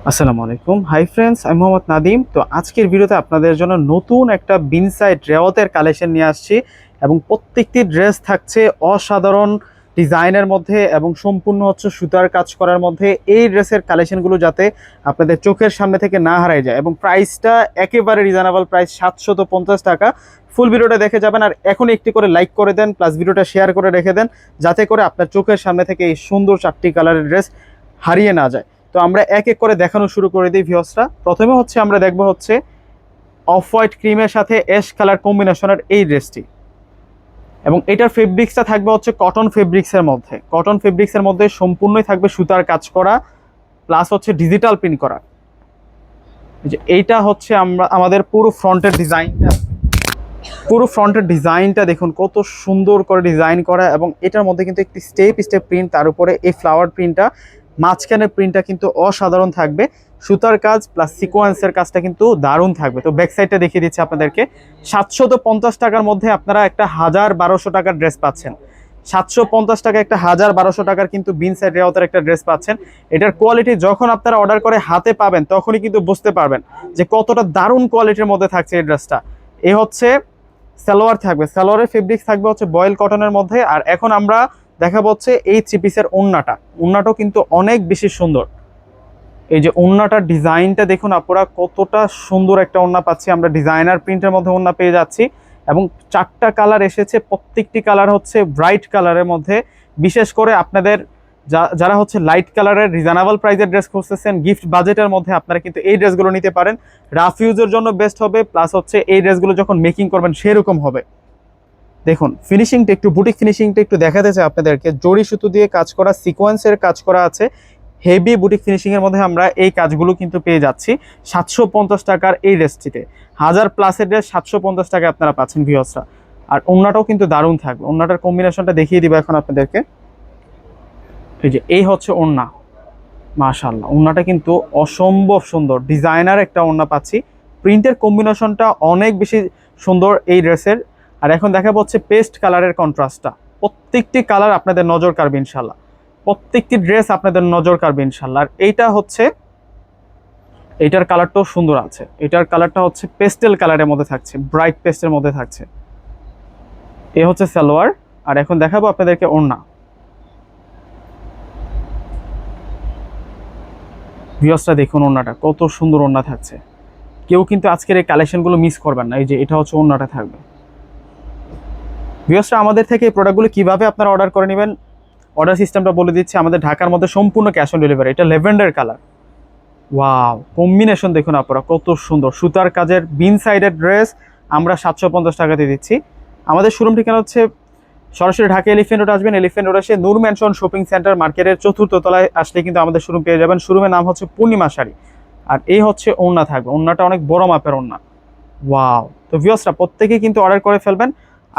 আসসালামু আলাইকুম। Hi friends, আমি মোহাম্মদ নাদিম। তো আজকের ভিডিওতে আপনাদের জন্য নতুন একটা বিনসাইড রেওয়াতের কালেকশন নিয়ে আসছি এবং প্রত্যেকটি ড্রেস থাকছে অসাধারণ ডিজাইনের মধ্যে এবং সম্পূর্ণ হচ্ছে সুতার কাজ করার মধ্যে। এই ড্রেসের কালেকশনগুলো যাতে আপনাদের চোখের সামনে থেকে না হারায় যায় এবং প্রাইসটা একেবারে রিজনেবল প্রাইস, 750 টাকা। ফুল ভিডিওটা দেখে যাবেন আর এখন একটি করে লাইক করে দেন, প্লাস ভিডিওটা শেয়ার করে রেখে দেন যাতে করে আপনার চোখের সামনে থেকে এই সুন্দর 4টি কালারের ড্রেস হারিয়ে না যায়। তো আমরা এক এক করে দেখানো শুরু করে দিই ভিউয়ার্সরা। প্রথমে হচ্ছে আমরা দেখব হচ্ছে অফ হোয়াইট ক্রিমের সাথে অ্যাশ কালার কম্বিনেশনের এই ড্রেসটি, এবং এটার ফেব্রিক্সটা থাকবে হচ্ছে কটন ফেব্রিক্সের মধ্যে। কটন ফেব্রিক্সের মধ্যে সম্পূর্ণই থাকবে সুতার কাজ করা প্লাস হচ্ছে ডিজিটাল প্রিন্ট করা। যে এইটা হচ্ছে আমাদের পুরো ফ্রন্টের ডিজাইনটা দেখুন কত সুন্দর করে ডিজাইন করা, এবং এটার মধ্যে কিন্তু একটি স্টেপ স্টেপ প্রিন্ট, তার উপরে এই ফ্লাওয়ার প্রিন্টটা, মাঝখানের প্রিন্টটা কিন্তু অসাধারণ থাকবে। সুতার কাজ প্লাস সিকোয়েন্সের কাজটা কিন্তু দারুণ থাকবে। তো ব্যাক সাইডটা দেখিয়ে দিচ্ছি আপনাদেরকে। 750 টাকার মধ্যে আপনারা একটা 1200 টাকার ড্রেস পাচ্ছেন। 750 টাকা একটা 1200 টাকার কিন্তু বিনসাইড রেওয়াতের একটা ড্রেস পাচ্ছেন। এটার কোয়ালিটি যখন আপনারা অর্ডার করে হাতে পাবেন তখনই কিন্তু বুঝতে পারবেন যে কতটা দারুণ কোয়ালিটির মধ্যে থাকছে এই ড্রেসটা। এই হচ্ছে সালোয়ার থাকবে, সালোয়ারের ফেব্রিক্স থাকবে হচ্ছে বয়েল কটনের মধ্যে। আর এখন আমরা দেখাবো হচ্ছে এই থ্রি পিসের ওড়নাটাও কিন্তু অনেক বেশি সুন্দর। এই যে ওড়নাটার ডিজাইনটা দেখুন আপনারা, কতটা সুন্দর একটা ওড়না পাচ্ছি আমরা। ডিজাইনার প্রিন্টের মধ্যে ওড়না পেয়ে যাচ্ছি এবং 4টা কালার এসেছে, প্রত্যেকটি কালার হচ্ছে ব্রাইট কালারের মধ্যে। বিশেষ করে আপনাদের যারা হচ্ছে লাইট কালারের রিজনেবল প্রাইসের ড্রেস খুঁজতেছেন, গিফট বাজেটের মধ্যে, আপনারা কিন্তু এই ড্রেসগুলো নিতে পারেন। রাফ ইউজের জন্য বেস্ট হবে, প্লাস হচ্ছে এই ড্রেসগুলো যখন মেকিং করবেন সেরকম হবে। দেখুন ফিনিশিংটা একটু, বুটিক ফিনিশিংটা একটু দেখাতে চাই আপনাদেরকে। জড়ি সুতো দিয়ে কাজ করা, সিকোয়েন্সের কাজ করা আছে, হেভি বুটিক ফিনিশিংয়ের মধ্যে আমরা এই কাজগুলো কিন্তু পেয়ে যাচ্ছি 750 টাকার এই ড্রেসটিতে। 1000+ ড্রেস 750 টাকায় আপনারা পাচ্ছেন ভিউয়ার্সরা। আর ওড়নাটাও কিন্তু দারুণ থাকবে। ওড়নাটার কম্বিনেশনটা দেখিয়ে দিব এখন আপনাদেরকে। এই যে এই হচ্ছে ওড়না, মাশাআল্লাহ ওড়নাটা কিন্তু অসম্ভব সুন্দর, ডিজাইনার একটা ওড়না পাচ্ছি। প্রিন্টের কম্বিনেশনটা অনেক বেশি সুন্দর এই ড্রেসের। আর এখন দেখাবো হচ্ছে পেস্ট কালারের কন্ট্রাস্টটা। প্রত্যেকটি কালার আপনাদের নজর কাড়বে ইনশাল্লাহ, প্রত্যেকটি ড্রেস আপনাদের নজর কাড়বে ইনশাল্লাহ। আর এইটা হচ্ছে, এইটার কালারটাও সুন্দর আছে। এটার কালারটা হচ্ছে পেস্টেল কালারের মধ্যে থাকছে, ব্রাইট পেস্টের মধ্যে থাকছে। এ হচ্ছে সালোয়ার। আর এখন দেখাবো আপনাদেরকে ওড়না। ভিউয়ার্সরা দেখুন ওড়নাটা কত সুন্দর ওড়না থাকছে। কেউ কিন্তু আজকের এই কালেকশনগুলো মিস করবেন না। এই যে এটা হচ্ছে ওড়নাটা থাকবে। ভিউয়ার্সরা আমাদের থেকে এই প্রোডাক্টগুলো কীভাবে আপনারা অর্ডার করে নেবেন, অর্ডার সিস্টেমটা বলে দিচ্ছি। আমাদের ঢাকার মধ্যে সম্পূর্ণ ক্যাশ অন ডেলিভারি। এটা ল্যাভেন্ডার কালার, ওয়াও কম্বিনেশন দেখুন আপনারা কত সুন্দর। সুতার কাজের বিন সাইডের ড্রেস আমরা 750 টাকাতে দিচ্ছি। আমাদের শোরুম ঠিকানা হচ্ছে সরাসরি ঢাকা এলিফ্যান্ট রোড আসবেন, এলিফ্যান্ট রোড এসে নূর ম্যানশন শপিং সেন্টার মার্কেটের 4র্থ তলায় আসলে কিন্তু আমাদের শোরুম পেয়ে যাবেন। শোরুমের নাম হচ্ছে পূর্ণিমা শাড়ি। আর এই হচ্ছে ওড়না থাকবে, ওড়নাটা অনেক বড় মাপের ওড়না, ওয়াও। তো ভিউয়ার্সরা প্রত্যেকেই কিন্তু অর্ডার করে ফেলবেন।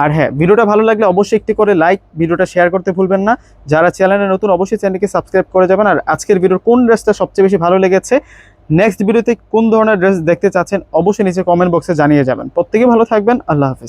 আর হ্যাঁ, ভিডিওটা ভালো লাগলে অবশ্যই একটি করে লাইক, ভিডিওটা শেয়ার করতে ভুলবেন না। যারা চ্যানেলে নতুন অবশ্যই চ্যানেলকে সাবস্ক্রাইব করে যাবেন। আর আজকের ভিডিওর কোন ড্রেসটা সবচেয়ে বেশি ভালো লেগেছে, নেক্সট ভিডিওতে কোন ধরনের ড্রেস দেখতে চাচ্ছেন, অবশ্যই নিচে কমেন্ট বক্সে জানিয়ে যাবেন। প্রত্যেকেই ভালো থাকবেন, আল্লাহ হাফেজ।